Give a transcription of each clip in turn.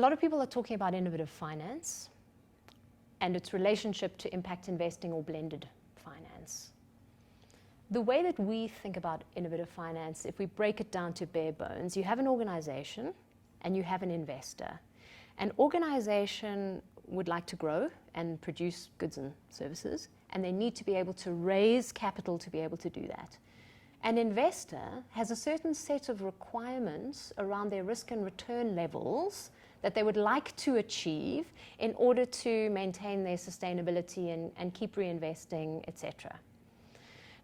A lot of people are talking about innovative finance and its relationship to impact investing or blended finance. The way that we think about innovative finance, if we break it down to bare bones, you have an organization and you have an investor. An organization would like to grow and produce goods and services, and they need to be able to raise capital to be able to do that. An investor has a certain set of requirements around their risk and return levels that they would like to achieve in order to maintain their sustainability and keep reinvesting, etc.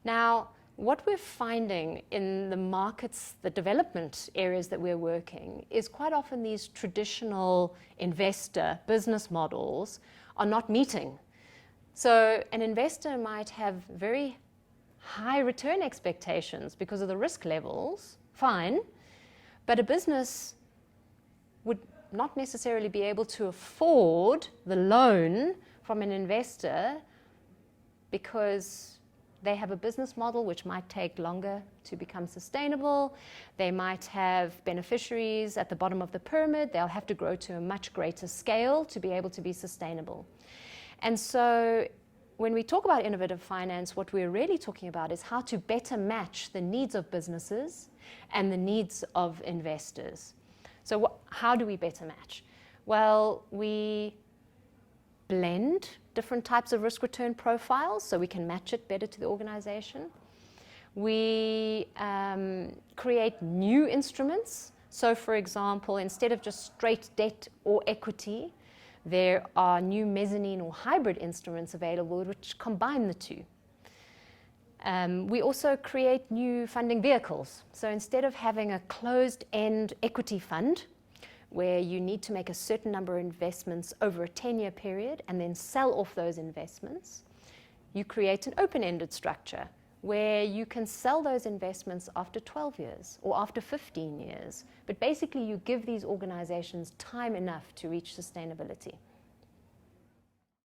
Now, what we're finding in the markets, the development areas that we're working, is quite often these traditional investor business models are not meeting. So an investor might have very high return expectations because of the risk levels, fine, but a business would not necessarily be able to afford the loan from an investor because they have a business model which might take longer to become sustainable. They might have beneficiaries at the bottom of the pyramid. They'll have to grow to a much greater scale to be able to be sustainable. And so when we talk about innovative finance, what we're really talking about is how to better match the needs of businesses and the needs of investors. So how do we better match? Well, we blend different types of risk return profiles so we can match it better to the organization. We create new instruments. So for example, instead of just straight debt or equity, there are new mezzanine or hybrid instruments available which combine the two. We also create new funding vehicles. So instead of having a closed-end equity fund, where you need to make a certain number of investments over a 10-year period and then sell off those investments, you create an open-ended structure where you can sell those investments after 12 years or after 15 years. But basically, you give these organizations time enough to reach sustainability.